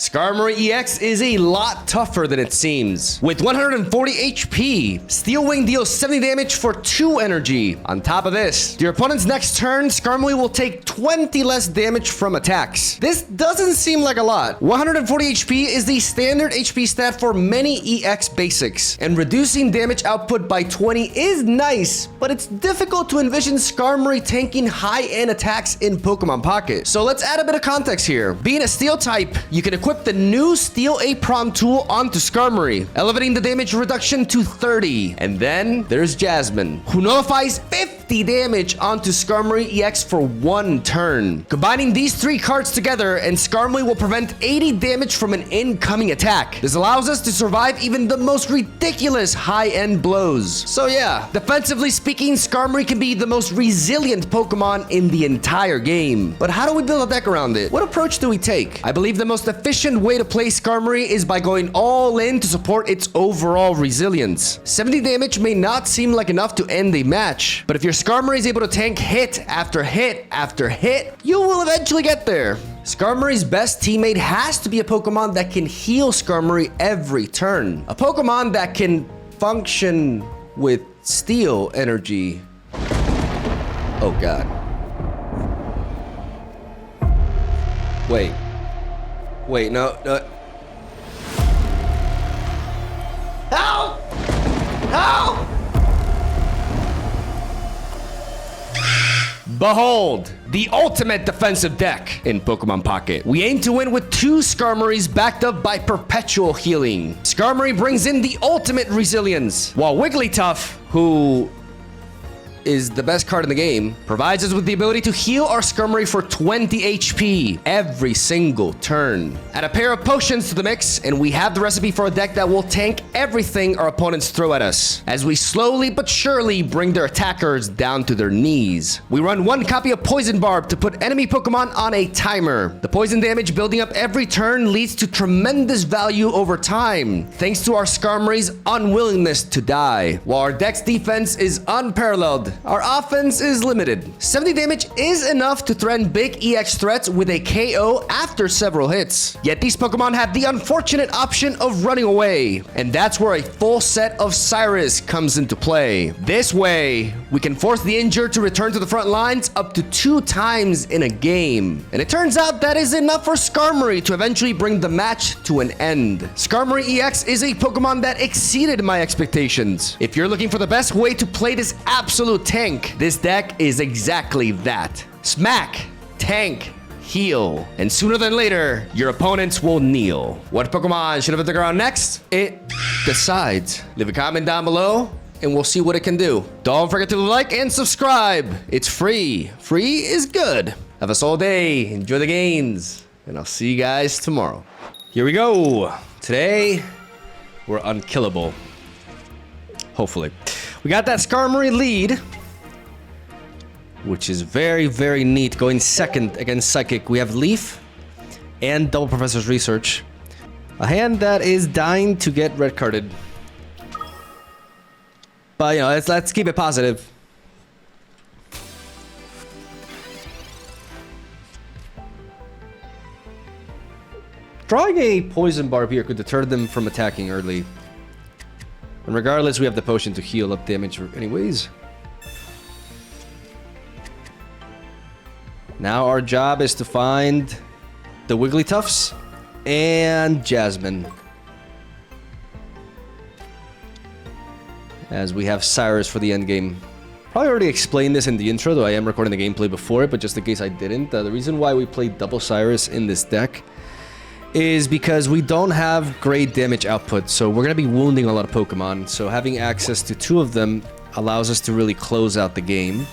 Skarmory EX is a lot tougher than it seems. With 140 HP, Steel Wing deals 70 damage for 2 energy. On top of this, your opponent's next turn, Skarmory will take 20 less damage from attacks. This doesn't seem like a lot. 140 HP is the standard HP stat for many EX basics, and reducing damage output by 20 is nice, but it's difficult to envision Skarmory tanking high-end attacks in Pokemon Pocket. So let's add a bit of context here. Being a Steel type, you can equip the new Steel Apron tool onto Skarmory, elevating the damage reduction to 30. And then there's Jasmine, who nullifies 50 damage onto Skarmory EX for 1 turn. Combining these 3 cards together, and Skarmory will prevent 80 damage from an incoming attack. This allows us to survive even the most ridiculous high-end blows. So yeah, defensively speaking, Skarmory can be the most resilient Pokemon in the entire game. But how do we build a deck around it? What approach do we take? I believe the most efficient way to play Skarmory is by going all in to support its overall resilience. 70 damage may not seem like enough to end a match, but if your Skarmory is able to tank hit after hit after hit, you will eventually get there. Skarmory's best teammate has to be a Pokemon that can heal Skarmory every turn. A Pokemon that can function with Steel energy. Oh god. Wait, no. Help! Help! Behold, the ultimate defensive deck in Pokemon Pocket. We aim to win with 2 Skarmorys backed up by perpetual healing. Skarmory brings in the ultimate resilience, while Wigglytuff, who is the best card in the game, provides us with the ability to heal our Skarmory for 20 HP every single turn. Add a pair of potions to the mix, and we have the recipe for a deck that will tank everything our opponents throw at us, as we slowly but surely bring their attackers down to their knees. We run 1 copy of Poison Barb to put enemy Pokemon on a timer. The poison damage building up every turn leads to tremendous value over time, thanks to our Skarmory's unwillingness to die. While our deck's defense is unparalleled, our offense is limited. 70 damage is enough to threaten big EX threats with a KO after several hits. Yet these Pokemon have the unfortunate option of running away, and that's where a full set of Cyrus comes into play. This way, we can force the injured to return to the front lines up to 2 times in a game. And it turns out that is enough for Skarmory to eventually bring the match to an end. Skarmory EX is a Pokemon that exceeded my expectations. If you're looking for the best way to play this absolute tank, this deck is exactly that. Smack, tank, heal, and sooner than later, your opponents will kneel. What Pokemon should have hit the ground next? It decides. Leave a comment down below, and we'll see what it can do. Don't forget to like and subscribe. It's free. Free is good. Have a solid day. Enjoy the games, and I'll see you guys tomorrow. Here we go. Today, we're unkillable. Hopefully. We got that Skarmory lead, which is very, very neat. Going second against Psychic. We have Leaf and Double Professor's Research. A hand that is dying to get red carded. But, you know, let's keep it positive. Drawing a Poison Barb here could deter them from attacking early. And regardless, we have the potion to heal up damage anyways. Now our job is to find the Wigglytuffs and Jasmine, as we have Cyrus for the end game. Probably already explained this in the intro, though I am recording the gameplay before it, but just in case I didn't, the reason why we played double Cyrus in this deck is because we don't have great damage output, so we're going to be wounding a lot of Pokemon, so having access to 2 of them allows us to really close out the game.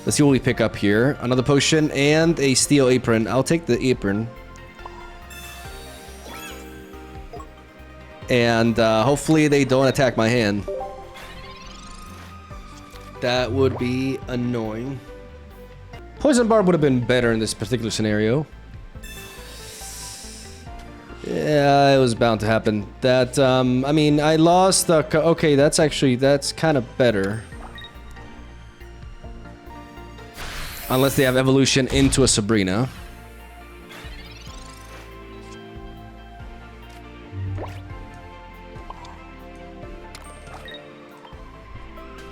Let's see what we pick up here. Another potion and a Steel Apron. I'll take the apron. And hopefully they don't attack my hand. That would be annoying. Poison Barb would have been better in this particular scenario. Yeah, it was bound to happen. That, I mean, I lost the... Okay, that's kind of better. Unless they have evolution into a Sabrina.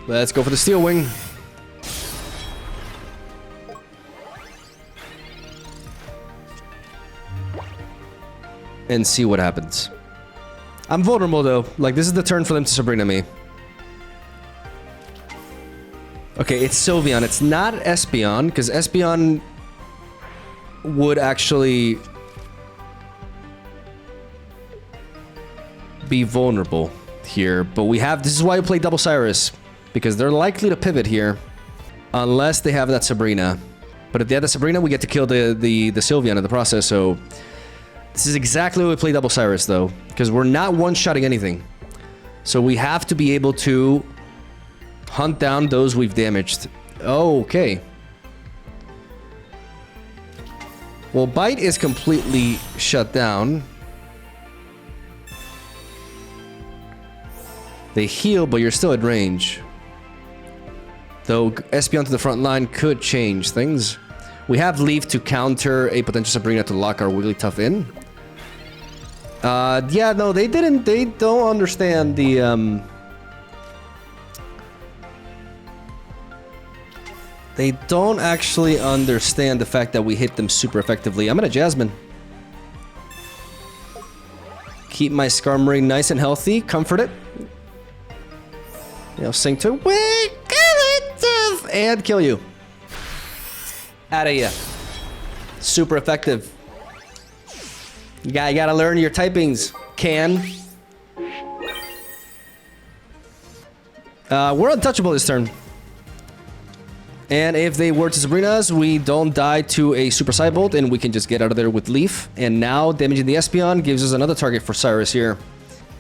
Let's go for the Steel Wing. And see what happens. I'm vulnerable though. Like, this is the turn for them to Sabrina me. Okay, it's Sylveon. It's not Espeon, because Espeon would actually be vulnerable here. But we have... This is why we play Double Cyrus, because they're likely to pivot here unless they have that Sabrina. But if they have the Sabrina, we get to kill the Sylveon in the process, so... This is exactly why we play Double Cyrus, though, because we're not one-shotting anything. So we have to be able to hunt down those we've damaged. Okay. Well, Bite is completely shut down. They heal, but you're still at range. Though Espeon to the front line could change things. We have Leaf to counter a potential Sabrina to lock our Wigglytuff in. Yeah, no, they didn't. They don't understand the, They don't actually understand the fact that we hit them super effectively. I'm gonna Jasmine. Keep my Skarmory nice and healthy. Comfort it. You know, sing to Wigglytuff and kill you. Outta ya. Super effective. You gotta learn your typings. Can. We're untouchable this turn. And if they were to Sabrina us, we don't die to a Super Psybolt, and we can just get out of there with Leaf. And now damaging the Espeon gives us another target for Cyrus here.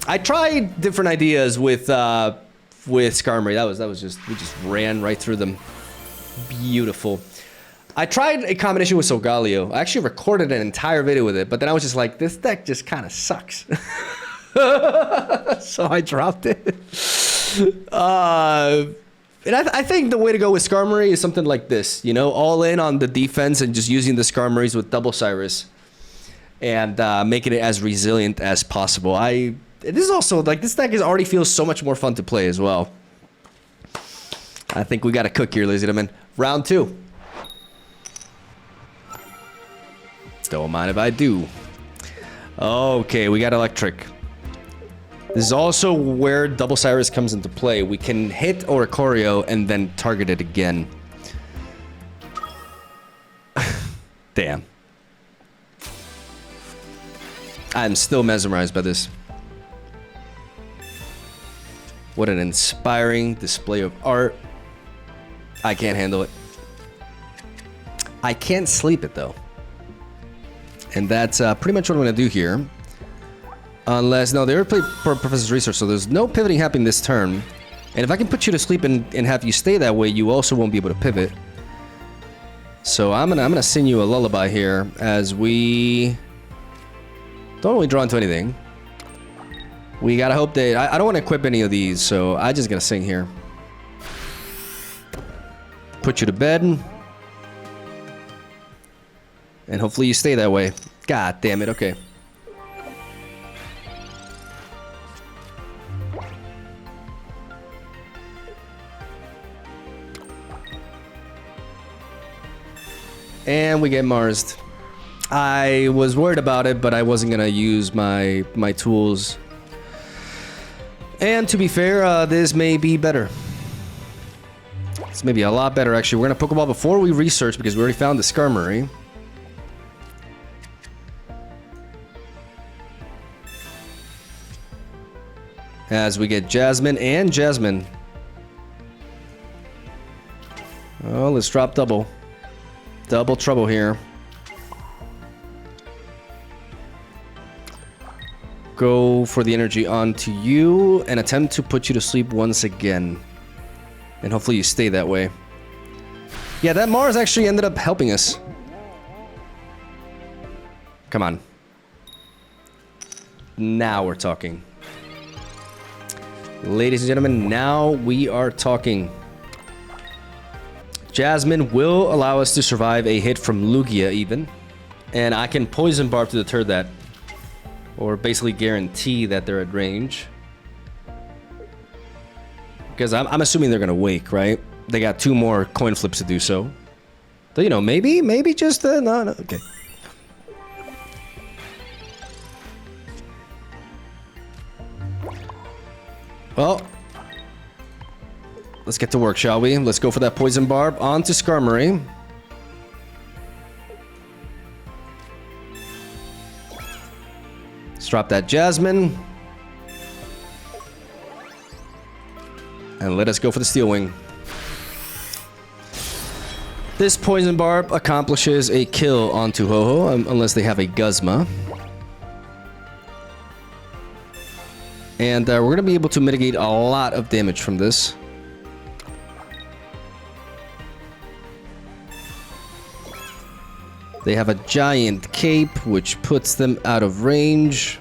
I tried different ideas with Skarmory. That was just, we just ran right through them. Beautiful. I tried a combination with Solgaleo. I actually recorded an entire video with it, but then I was just like, this deck just kind of sucks. So I dropped it. And I think the way to go with Skarmory is something like this, you know, all in on the defense and just using the Skarmories with Double Cyrus and making it as resilient as possible. This is also, like, this deck already feels so much more fun to play as well. I think we got to cook here, ladies and gentlemen. Round 2. Don't mind if I do. Okay, we got Electric. This is also where Double Cyrus comes into play. We can hit Oricorio and then target it again. Damn. I'm still mesmerized by this. What an inspiring display of art. I can't handle it. I can't sleep it, though. And that's pretty much what I'm going to do here. Unless, no, they already played Professor's Research, so there's no pivoting happening this turn. And if I can put you to sleep and have you stay that way, you also won't be able to pivot. So I'm gonna sing you a lullaby here as we don't really draw into anything. We gotta hope that I don't want to equip any of these, so I just gotta sing here. Put you to bed. And hopefully you stay that way. God damn it, okay. And we get Marsed. I was worried about it, but I wasn't gonna use my tools. And to be fair, this may be better. This may be a lot better, actually. We're gonna Pokeball before we research because we already found the Skarmory. As we get Jasmine and Jasmine. Oh, let's drop double. Double trouble here. Go for the energy onto you and attempt to put you to sleep once again. And hopefully you stay that way. Yeah, that Mars actually ended up helping us. Come on. Now we're talking. Ladies and gentlemen, now we are talking. Jasmine will allow us to survive a hit from Lugia even. And I can Poison Barb to deter that. or basically guarantee that they're at range. Because I'm assuming they're gonna wake, right? They got 2 more coin flips to do so. So, you know, maybe just no, okay. Well, let's get to work, shall we? Let's go for that poison barb onto Skarmory. Let's drop that Jasmine. And let us go for the Steel Wing. This poison barb accomplishes a kill onto Ho-Oh, unless they have a Guzma. And we're going to be able to mitigate a lot of damage from this. They have a giant cape, which puts them out of range.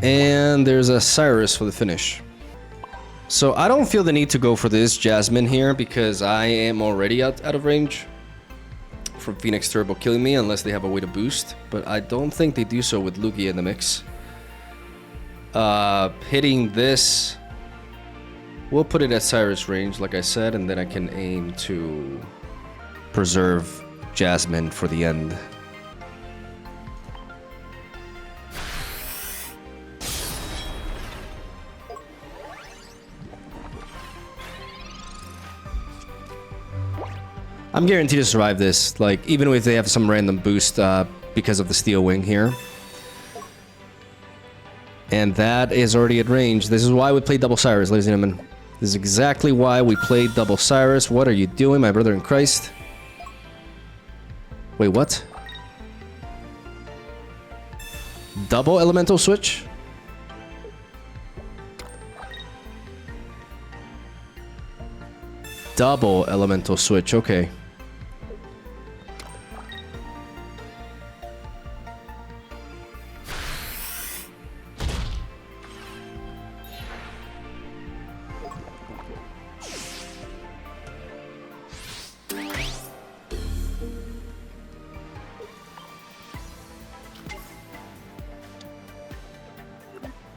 And there's a Cyrus for the finish. So I don't feel the need to go for this Jasmine here because I am already out of range from Phoenix Turbo killing me unless they have a way to boost. But I don't think they do so with Lugia in the mix. Hitting this, we'll put it at Cyrus range like I said, and then I can aim to preserve Jasmine for the end. I'm guaranteed to survive this, like, even if they have some random boost because of the Steel Wing here. And that is already at range. This is why we played Double Cyrus, ladies and gentlemen. This is exactly why we played Double Cyrus. What are you doing, my brother in Christ? Wait, what? Double Elemental Switch? Double Elemental Switch, okay.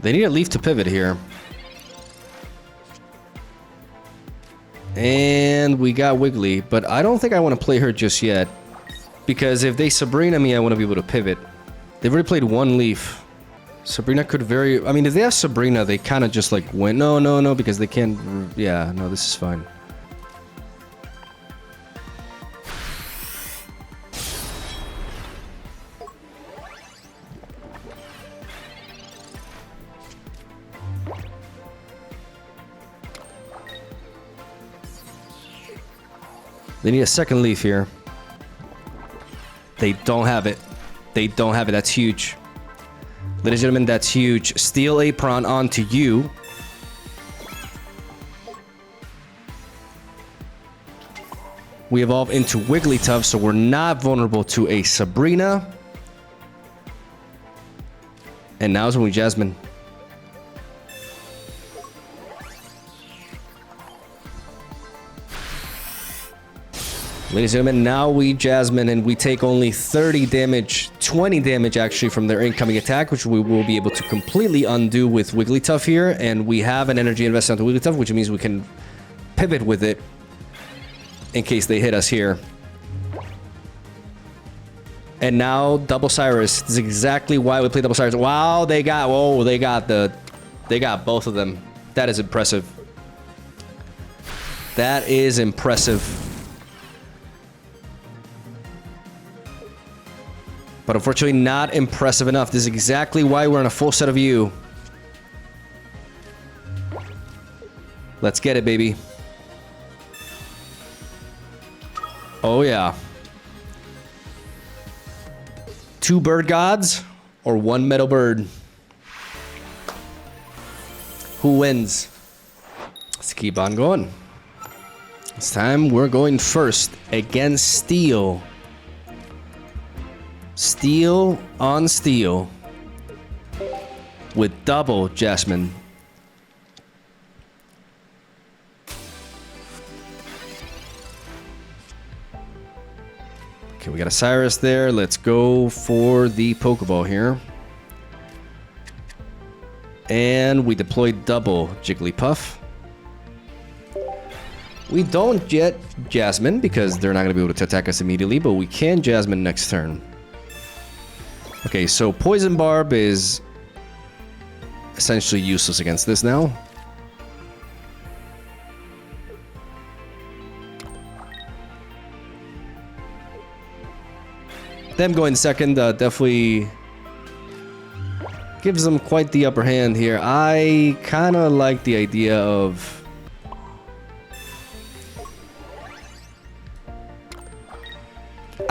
They need a leaf to pivot here. And we got Wiggly, but I don't think I want to play her just yet. Because if they Sabrina me, I want to be able to pivot. They've already played 1 leaf. Sabrina could very... I mean, if they have Sabrina, they kind of just like win. No, because they can't... Yeah, no, this is fine. They need a second leaf here. They don't have it. They don't have it. That's huge. Ladies and gentlemen, that's huge. Steel Apron onto you. We evolve into Wigglytuff, so we're not vulnerable to a Sabrina. And now is when we Jasmine. Ladies and gentlemen, now we Jasmine and we take only 30 damage, 20 damage actually from their incoming attack, which we will be able to completely undo with Wigglytuff here. And we have an energy invested onto Wigglytuff, which means we can pivot with it in case they hit us here. And now Double Cyrus. This is exactly why we play Double Cyrus. Wow, they got both of them. That is impressive. That is impressive. But unfortunately not impressive enough. This is exactly why we're in a full set of you. Let's get it, baby. Oh yeah. 2 bird gods or 1 metal bird? Who wins? Let's keep on going. This time we're going first against Steel. Steel on Steel. with double Jasmine. Okay, we got a Cyrus there. Let's go for the Pokeball here. And we deployed double Jigglypuff. We don't get Jasmine because they're not going to be able to attack us immediately, but we can Jasmine next turn. Okay, so Poison Barb is essentially useless against this now. Them going second definitely gives them quite the upper hand here. I kind of like the idea of...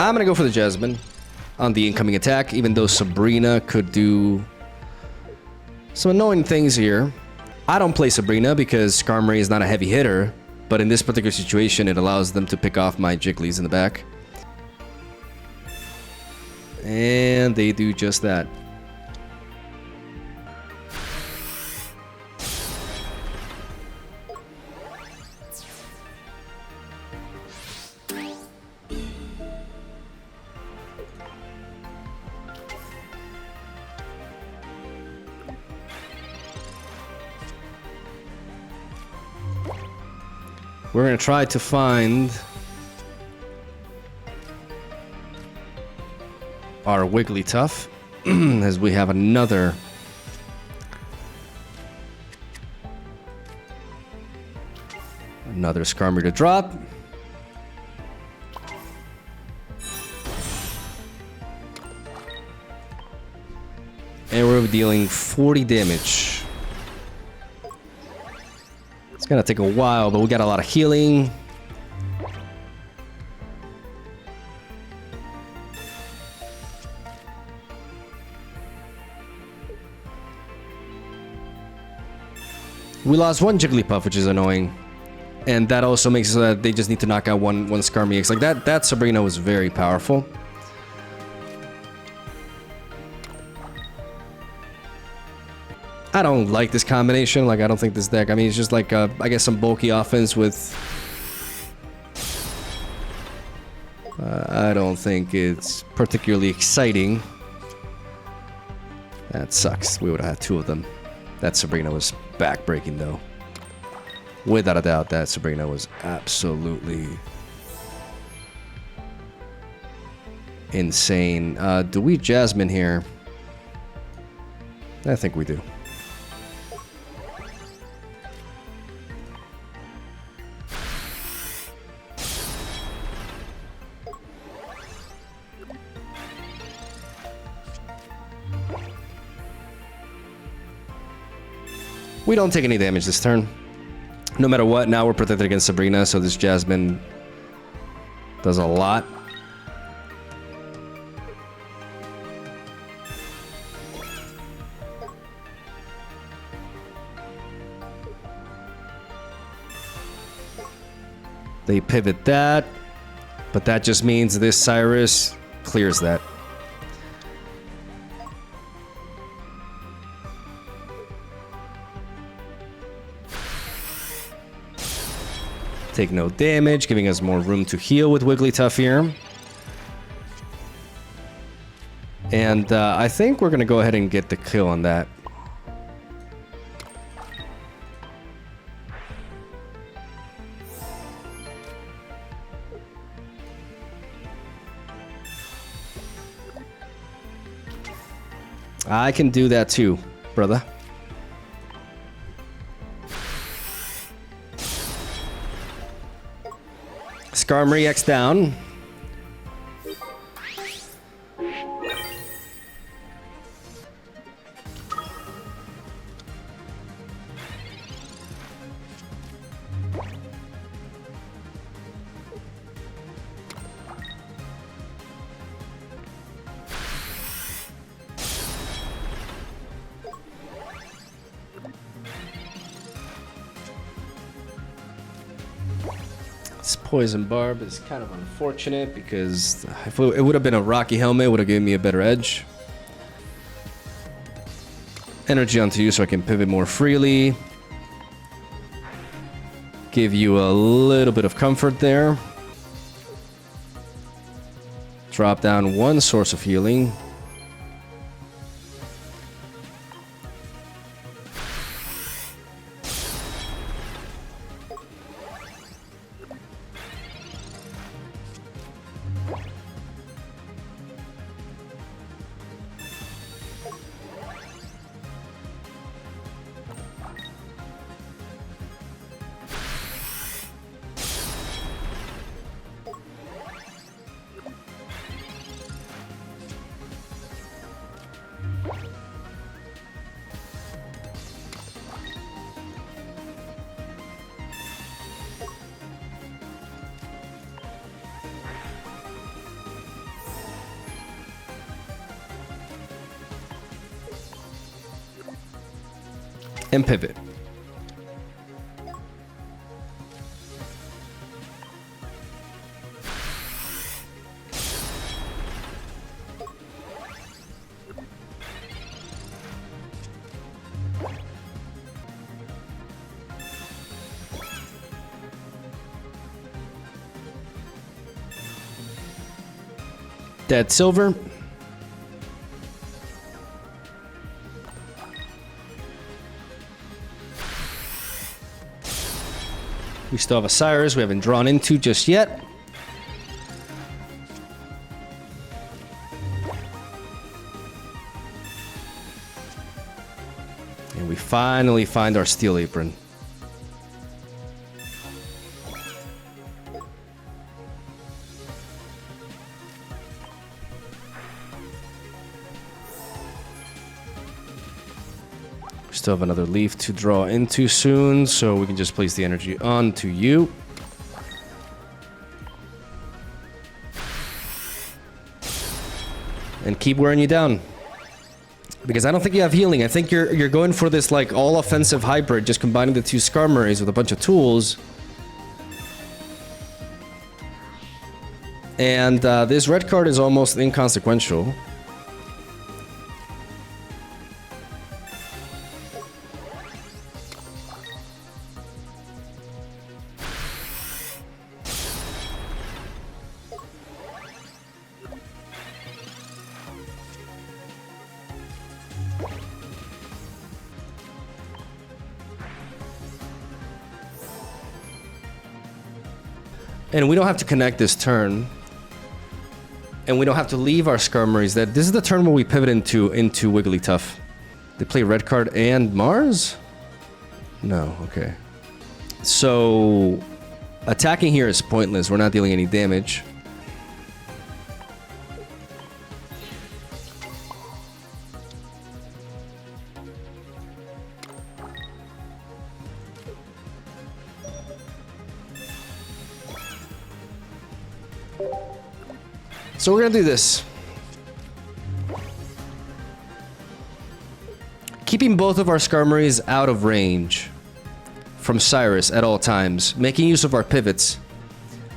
I'm going to go for the Jasmine on the incoming attack, even though Sabrina could do some annoying things here. I don't play Sabrina because Skarmory is not a heavy hitter, but in this particular situation, it allows them to pick off my Jigglies in the back. And they do just that. We're going to try to find our Wigglytuff as we have another Skarmory to drop. And we're dealing 40 damage. It's gonna take a while, but we got a lot of healing. We lost one Jigglypuff, which is annoying. And that also makes it so that they just need to knock out one Skarmory EX. Like that Sabrina was very powerful. I don't like this combination. Like, I don't think this deck... I mean, it's just like, I guess, some bulky offense with... I don't think it's particularly exciting. That sucks. We would have had two of them. That Sabrina was backbreaking, though. Without a doubt, that Sabrina was absolutely... insane. Do we Jasmine here? I think we do. We don't take any damage this turn. No matter what, now we're protected against Sabrina, so this Jasmine does a lot. They pivot that, but that just means this Cyrus clears that. Take no damage, giving us more room to heal with Wigglytuff here. And I think we're going to go ahead and get the kill on that. I can do that too, brother. Skarmory EX down. This Poison Barb is kind of unfortunate because if it would have been a Rocky Helmet, it would have given me a better edge. energy onto you so I can pivot more freely. Give you a little bit of comfort there. Drop down one source of healing. And pivot. Dead silver. We still have a Cyrus we haven't drawn into just yet. And we finally find our Steel Apron. Still have another leaf to draw into soon, so we can just place the energy onto you. And keep wearing you down. Because I don't think you have healing. I think you're going for this like all offensive hybrid, just combining the two Skarmories with a bunch of tools. And this red card is almost inconsequential. And we don't have to connect this turn. And we don't have to leave our Skarmories. This is the turn where we pivot into Wigglytuff. They play red card and Mars? No, okay. So attacking here is pointless. We're not dealing any damage. So we're gonna do this. Keeping both of our Skarmories out of range from Cyrus at all times, making use of our pivots,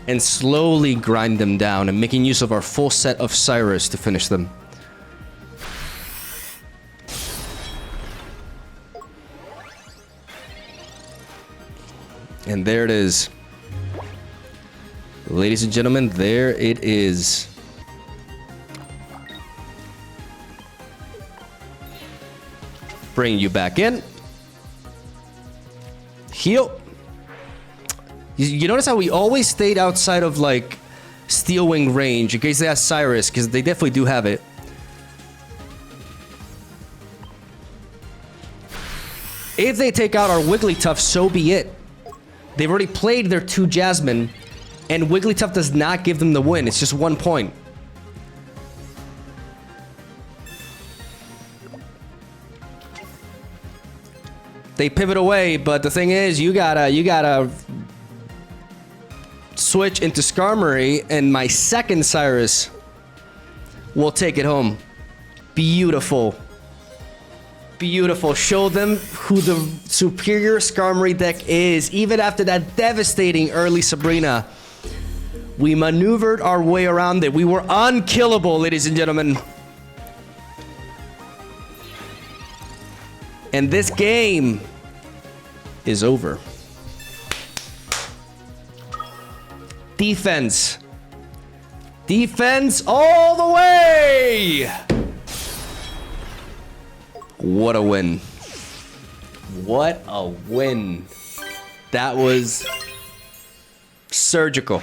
and slowly grind them down, and making use of our full set of Cyrus to finish them. And there it is. Ladies and gentlemen, there it is. Bring you back in. Heal. You notice how we always stayed outside of like Steel Wing range in case they have Cyrus, because they definitely do have it. If they take out our Wigglytuff, so be it. They've already played their 2 Jasmine, and Wigglytuff does not give them the win. It's just 1 point. They pivot away, but the thing is, you gotta switch into Skarmory, and my second Cyrus will take it home. Beautiful. Beautiful. Show them who the superior Skarmory deck is. Even after that devastating early Sabrina, we maneuvered our way around it. We were unkillable, ladies and gentlemen. And this game is over. Defense. Defense all the way! What a win. What a win. That was surgical.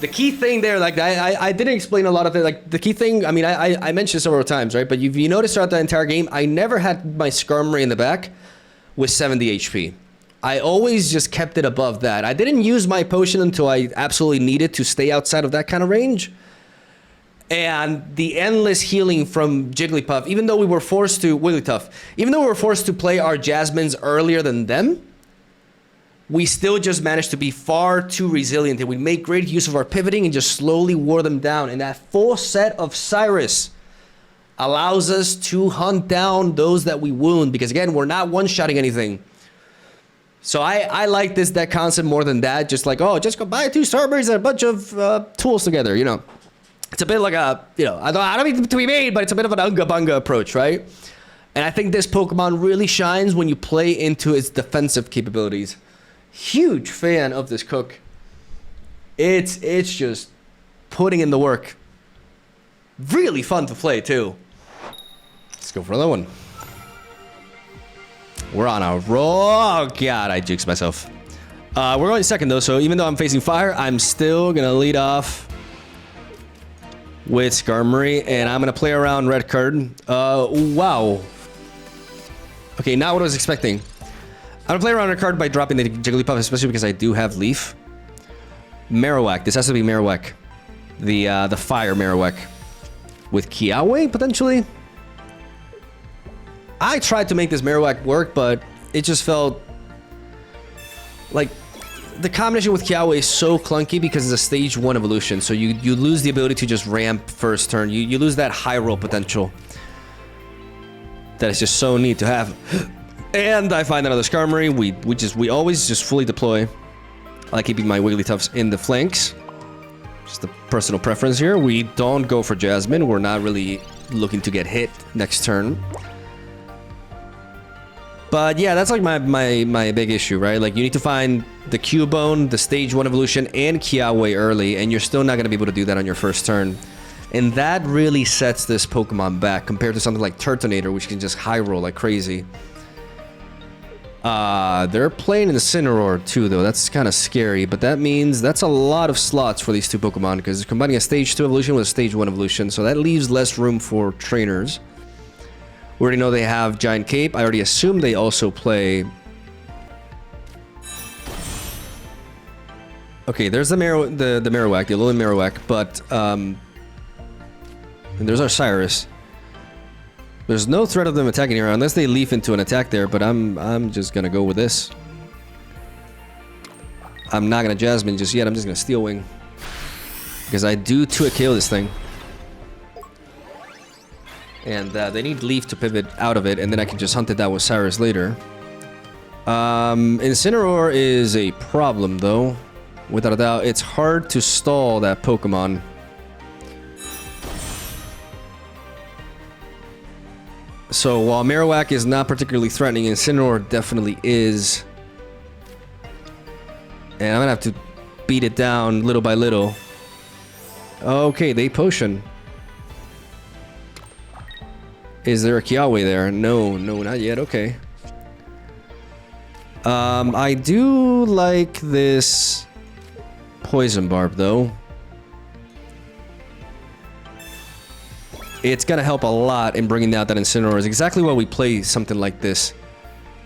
The key thing there, like I didn't explain a lot of it. Like the key thing, I mean, I mentioned several times, right? But you noticed throughout the entire game, I never had my Skarmory in the back with 70 HP. I always just kept it above that. I didn't use my potion until I absolutely needed to stay outside of that kind of range. And the endless healing from Jigglypuff, even though we were forced to, Wigglytuff, even though we were forced to play our Jasmines earlier than them, we still just managed to be far too resilient. And we make great use of our pivoting and just slowly wore them down. And that full set of Cyrus allows us to hunt down those that we wound. Because again, we're not one-shotting anything. So I like this deck concept more than that. Just like, oh, just go buy 2 Starberries and a bunch of tools together, you know. It's a bit like a, you know, I don't mean to be mean, but it's a bit of an unga-bunga approach, right? And I think this Pokemon really shines when you play into its defensive capabilities. Huge fan of this Cook. It's just putting in the work. Really fun to play, too. Let's go for another one. We're on a roll. Oh, God, I jinxed myself. We're going second, though, so even though I'm facing fire, I'm still going to lead off with Skarmory, and I'm going to play around red card. Wow. Okay, not what I was expecting. I'm going to play around red card by dropping the Jigglypuff, especially because I do have Leaf. Marowak. This has to be Marowak. The fire Marowak. With Kiawe, potentially? I tried to make this Marowak work, but it just felt like the combination with Kiawe is so clunky because it's a stage 1 evolution. So you lose the ability to just ramp first turn. You lose that high roll potential. That is just so neat to have. And I find another Skarmory. We always just fully deploy. I like keeping my Wigglytuffs in the flanks. Just a personal preference here. We don't go for Jasmine. We're not really looking to get hit next turn. But yeah, that's like my big issue, right? Like you need to find the Cubone, the stage 1 evolution, and Kiawe early, and you're still not going to be able to do that on your first turn. And that really sets this Pokemon back compared to something like Turtonator, which can just high roll like crazy. They're playing Incineroar too, though. That's kind of scary, but that means that's a lot of slots for these 2 Pokemon because they're combining a stage 2 evolution with a stage 1 evolution, so that leaves less room for trainers. We already know they have Giant Cape. I already assume they also play... Okay, there's the Marowak, the Alolan Marowak, but and there's our Cyrus. There's no threat of them attacking here unless they leaf into an attack there, but I'm just gonna go with this. I'm not gonna Jasmine just yet. I'm just gonna Steel Wing because I do 2-KO this thing. And they need Leaf to pivot out of it, and then I can just hunt it down with Cyrus later. Incineroar is a problem, though. Without a doubt, it's hard to stall that Pokemon. So while Marowak is not particularly threatening, Incineroar definitely is. And I'm gonna have to beat it down little by little. Okay, they potion. Is there a Kiawe there? No, not yet. Okay. I do like this Poison Barb, though. It's gonna help a lot in bringing down that Incineroar. Is exactly why we play something like this.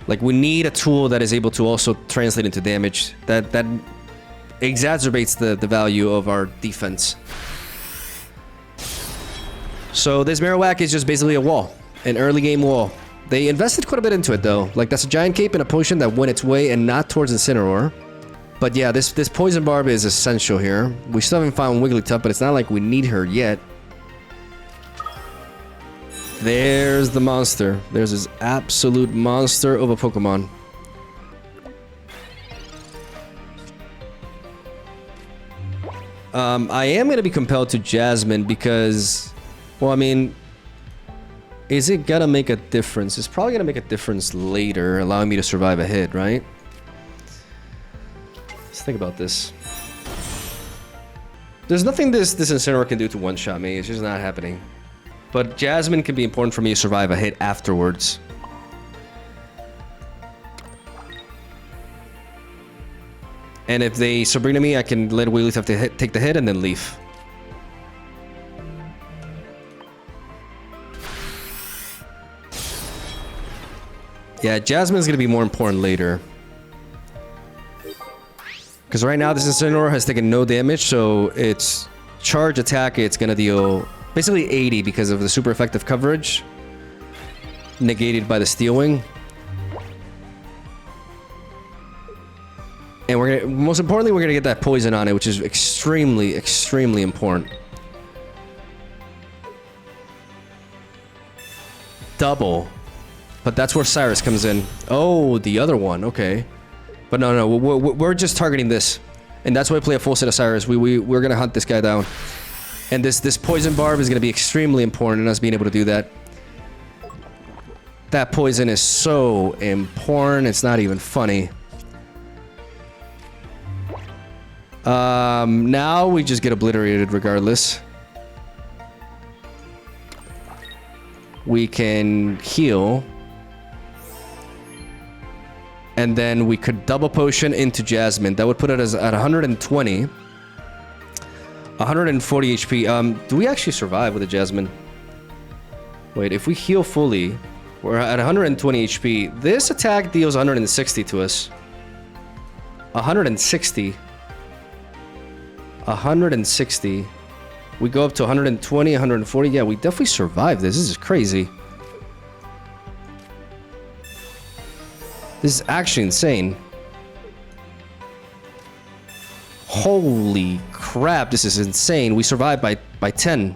Like, we need a tool that is able to also translate into damage. That exacerbates the value of our defense. So this Marowak is just basically a wall. An early game wall. They invested quite a bit into it, though. Like, that's a Giant Cape and a potion that went its way and not towards Incineroar. But yeah, this Poison Barb is essential here. We still haven't found Wigglytuff, but it's not like we need her yet. There's the monster. There's this absolute monster of a Pokemon. I am going to be compelled to Jasmine because... Well, I mean... Is it gonna make a difference? It's probably gonna make a difference later, allowing me to survive a hit, right? Let's think about this. There's nothing this Incineroar can do to one-shot me. It's just not happening. But Jasmine can be important for me to survive a hit afterwards. And if they Sabrina me, I can let Wigglytuff take the hit and then leave. Yeah, Jasmine's gonna be more important later. Because right now this Incineroar has taken no damage, so its charge attack, it's gonna deal basically 80 because of the super effective coverage. Negated by the Steel Wing. And we're gonna, most importantly, we're gonna get that poison on it, which is extremely, extremely important. Double. But that's where Cyrus comes in. Oh, the other one, okay. But no, we're just targeting this. And that's why I play a full set of Cyrus. We're gonna hunt this guy down. And this poison barb is gonna be extremely important in us being able to do that. That poison is so important, it's not even funny. Now we just get obliterated regardless. We can heal. And then we could double potion into Jasmine. That would put it as at 120. 140 HP. Do we actually survive with a Jasmine? Wait, if we heal fully, we're at 120 HP. This attack deals 160 to us. 160. 160. We go up to 120, 140. Yeah, we definitely survive this. This is crazy. This is actually insane. Holy crap, this is insane. We survived by 10.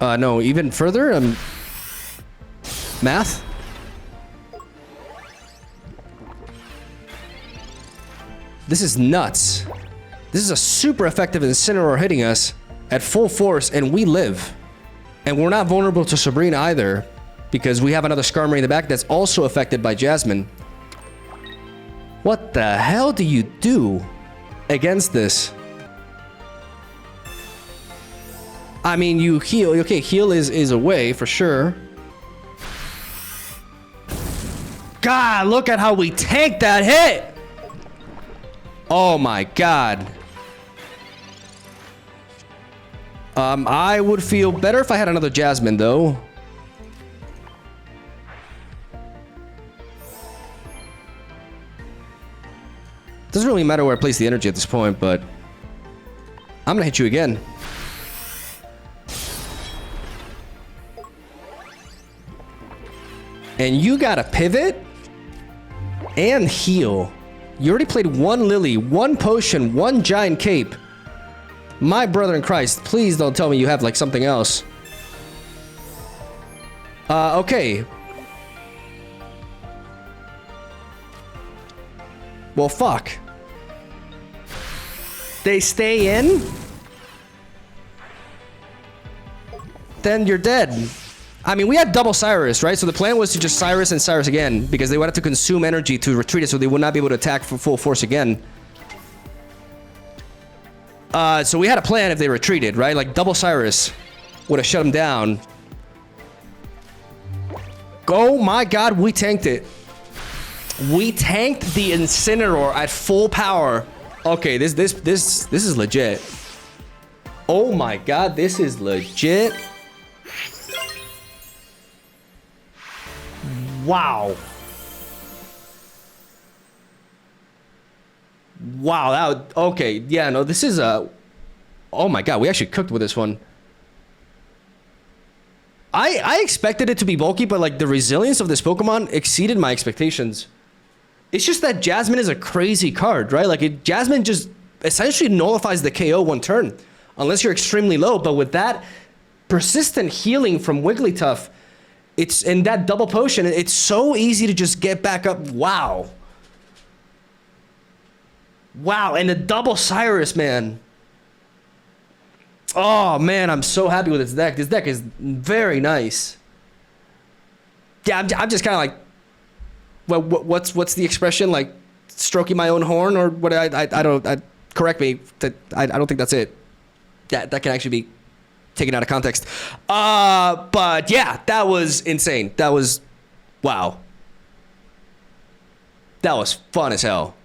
No, even further? Math? This is nuts. This is a super effective Incineroar hitting us at full force, and we live. And we're not vulnerable to Sabrina either, because we have another Skarmory in the back that's also affected by Jasmine. What the hell do you do against this? I mean, you heal. Okay, heal is a way for sure. God, look at how we tanked that hit. Oh my God. I would feel better if I had another Jasmine though. Doesn't really matter where I place the energy at this point, but I'm gonna hit you again. And you gotta pivot and heal. You already played one Lily, one potion, one giant cape. My brother in Christ, please don't tell me you have like something else. Okay. Well, fuck. They stay in? Then you're dead. I mean, we had double Cyrus, right? So the plan was to just Cyrus and Cyrus again, because they would have to consume energy to retreat it, so they would not be able to attack for full force again. So we had a plan if they retreated, right? Like double Cyrus would have shut them down. Oh my God, we tanked it. We tanked the Incineroar at full power. Okay, this is legit. Oh my God, this is legit. Wow. Wow, that, okay, yeah, no, this is a... Oh my God, we actually cooked with this one. I expected it to be bulky, but like the resilience of this Pokemon exceeded my expectations. It's just that Jasmine is a crazy card, right? Like Jasmine just essentially nullifies the KO one turn, unless you're extremely low. But with that persistent healing from Wigglytuff, it's in that double potion, it's so easy to just get back up. Wow. Wow, and the double Cyrus, man. Oh man, I'm so happy with this deck. This deck is very nice. Yeah, I'm just kind of like, well, what's the expression? Like stroking my own horn or what? I don't. Correct me. I don't think that's it. That can actually be taken out of context. But yeah, that was insane. That was wow. That was fun as hell.